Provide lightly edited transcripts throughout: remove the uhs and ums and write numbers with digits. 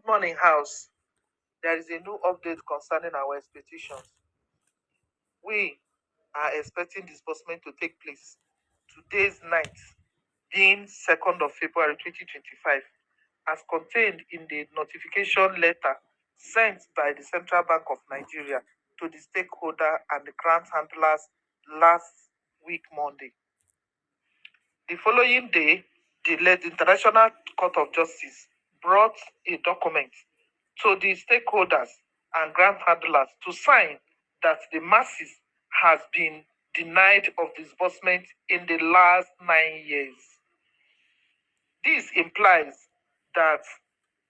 Morning, House. There is a new update concerning our expectations. We are expecting disbursement to take place today's night, being 2nd of February 2025, as contained in the notification letter sent by the Central Bank of Nigeria to the stakeholder and the grant handlers last week, Monday. The following day, the International Court of Justice brought a document to the stakeholders and grant handlers to sign that the masses has been denied of disbursement in the last 9 years. This implies that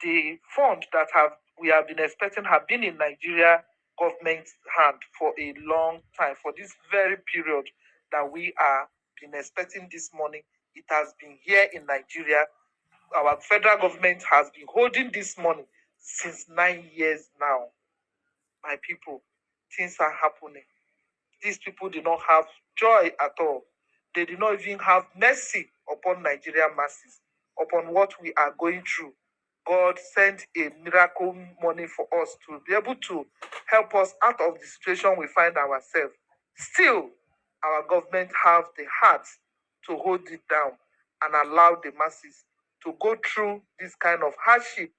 the fund that we have been expecting have been in Nigeria government's hand for a long time. For this very period that we are been expecting this money, it has been here in Nigeria. Our federal government has been holding this money since 9 years now. My people, things are happening. These people do not have joy at all. They do not even have mercy upon Nigerian masses, upon what we are going through. God sent a miracle money for us to be able to help us out of the situation we find ourselves. Still, our government have the heart to hold it down and allow the masses to go through this kind of hardship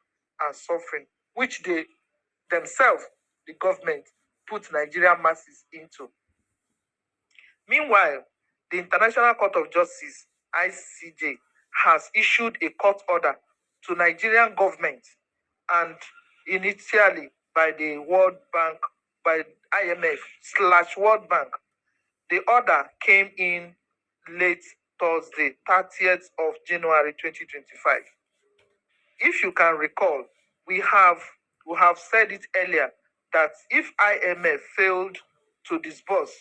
and suffering, which they themselves, the government, put Nigerian masses into. Meanwhile, the International Court of Justice, ICJ, has issued a court order to Nigerian government and initially by the World Bank, by IMF/World Bank. The order came in late Thursday, 30th of January 2025. If you can recall, we have said it earlier that if IMF failed to disburse,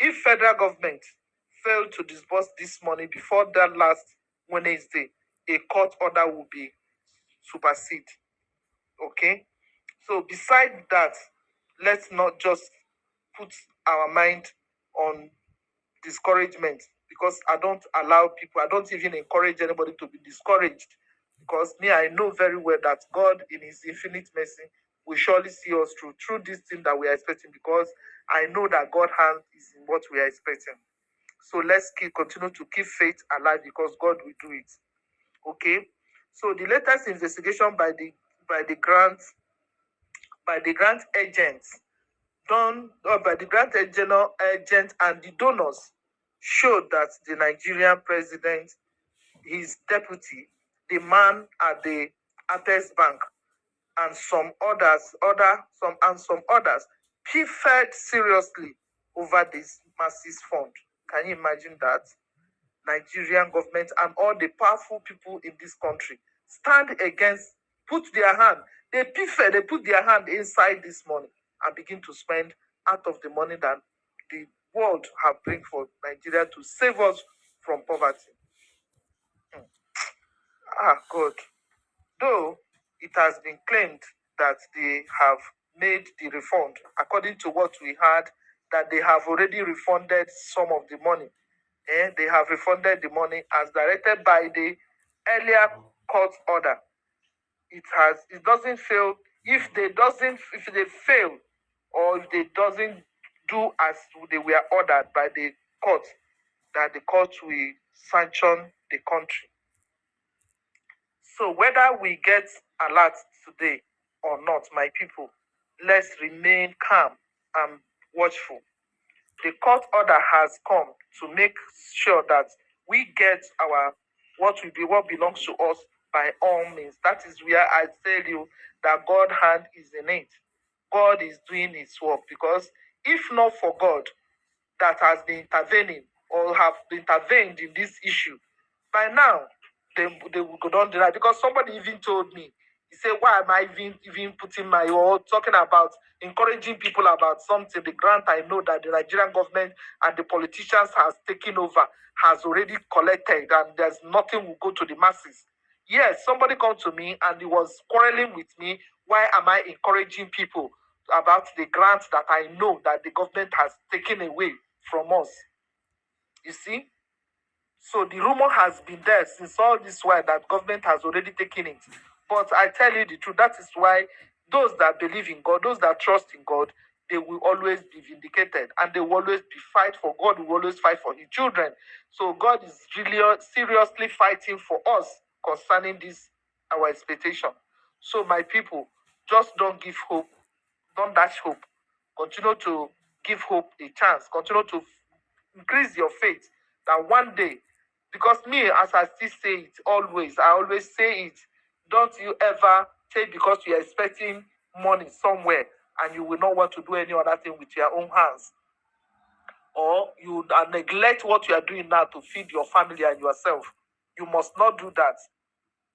if federal government failed to disburse this money before that last Wednesday, a court order will be supersede. Okay? So beside that, let's not just put our mind on discouragement, because I don't allow people, I don't even encourage anybody to be discouraged, because I know very well that God in his infinite mercy will surely see us through this thing that we are expecting, because I know that God's hand is in what we are expecting. So let's continue to keep faith alive, because God will do it. Okay? So the latest investigation by the grant agents done by the grant agent and the donors showed that the Nigerian president, his deputy, the man at the Access Bank, and some others preferred seriously over this massive fund. Can you imagine that? Nigerian government and all the powerful people in this country stand against, put their hand, they put their hand inside this money and begin to spend out of the money that the world have bring for Nigeria to save us from poverty. God. Though it has been claimed that they have made the refund, according to what we heard, that they have already refunded some of the money. They have refunded the money as directed by the earlier court order. It doesn't fail if they fail, or if they doesn't do as they were ordered by the court, that the court will sanction the country. So whether we get alert today or not, my people, let's remain calm and watchful. The court order has come to make sure that we get what belongs to us by all means. That is where I tell you that God's hand is in it. God is doing his work, because if not for God that has been intervening or have intervened in this issue, by now they would go down the line. Because somebody even told me, he said, why am I even putting my or talking about encouraging people about something? The grant I know that the Nigerian government and the politicians has taken over, has already collected, and there's nothing will go to the masses. Yes, somebody come to me and he was quarreling with me. Why am I encouraging people about the grants that I know that the government has taken away from us? You see? So the rumor has been there since all this while that government has already taken it. But I tell you the truth, that is why those that believe in God, those that trust in God, they will always be vindicated and they will always be fight for God, will always fight for his children. So God is really seriously fighting for us concerning this, our expectation. So my people, just don't give hope, don't dash hope. Continue to give hope a chance. Continue to increase your faith that one day, because me, as I still say it always, I always say it, don't you ever say because you're expecting money somewhere and you will not want to do any other thing with your own hands, or you neglect what you are doing now to feed your family and yourself. You must not do that.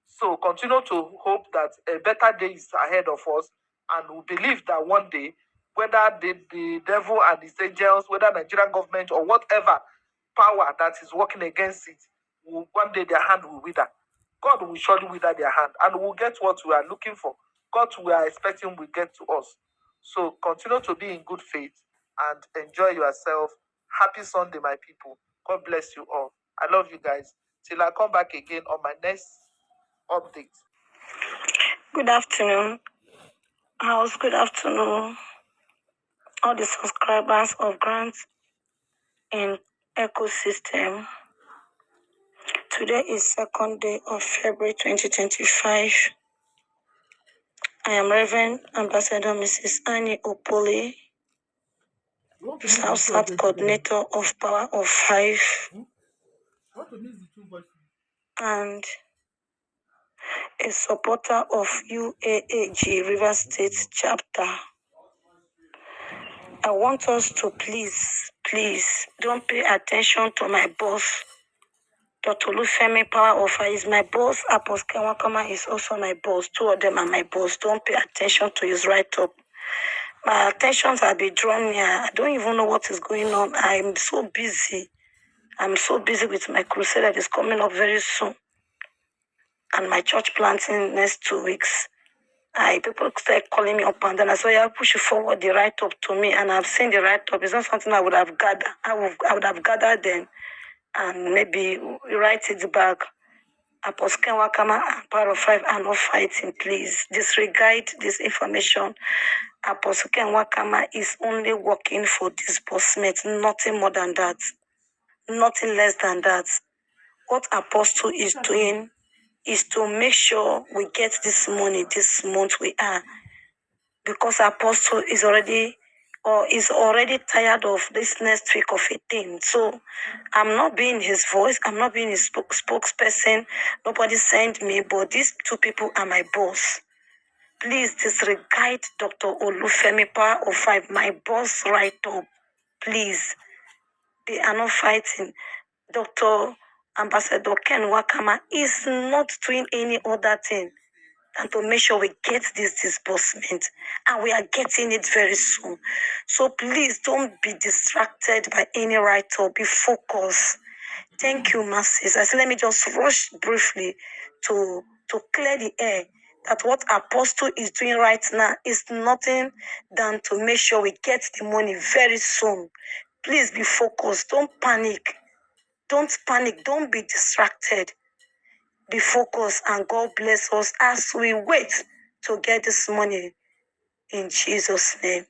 So continue to hope that a better day is ahead of us, and we believe that one day, whether the devil and his angels, whether Nigerian government or whatever power that is working against it, one day their hand will wither. God will surely wither their hand, and we'll get what we are looking for. God we are expecting will get to us. So continue to be in good faith and enjoy yourself. Happy Sunday, my people. God bless you all. I love you guys. Till I come back again on my next update. Good afternoon, house. Good afternoon, all the subscribers of Grants in Ecosystem. Today is 2nd day of February 2025. I am Reverend Ambassador Mrs. Annie Opole, South Coordinator of Power of Five, and a supporter of UAAG River State Chapter. I want us to please don't pay attention to my boss. Dr. Olufemi Power of Five is my boss. Apostle Kenwakama is also my boss. Two of them are my boss. Don't pay attention to his write-up. My attentions have been drawn near. I don't even know what is going on. I'm so busy. I'm so busy with my crusade that is coming up very soon. And my church planting next 2 weeks. People start calling me up and then I say, yeah, push forward the write-up to me. And I've seen the write-up. It's not something I would have gathered. I would have gathered then and maybe write it back. Apostle Kenwakama and Power of Five are not fighting, please. Disregard this information. Apostle Kenwakama is only working for disbursement, nothing more than that. Nothing less than that. What Apostle is doing is to make sure we get this money this month we are. Because Apostle is already tired of this next week of a thing. So I'm not being his voice. I'm not being his spokesperson. Nobody sent me, but these two people are my boss. Please disregard Dr. Olufemi Power of Five, my boss right up. Please. They are not fighting. Dr. Ambassador Ken Wakama is not doing any other thing and to make sure we get this disbursement. And we are getting it very soon. So please don't be distracted by any write-up. Be focused. Thank you, masses. I said, let me just rush briefly to clear the air that what Apostle is doing right now is nothing than to make sure we get the money very soon. Please be focused. Don't panic. Don't panic. Don't be distracted. Be focused, and God bless us as we wait to get this money in Jesus' name.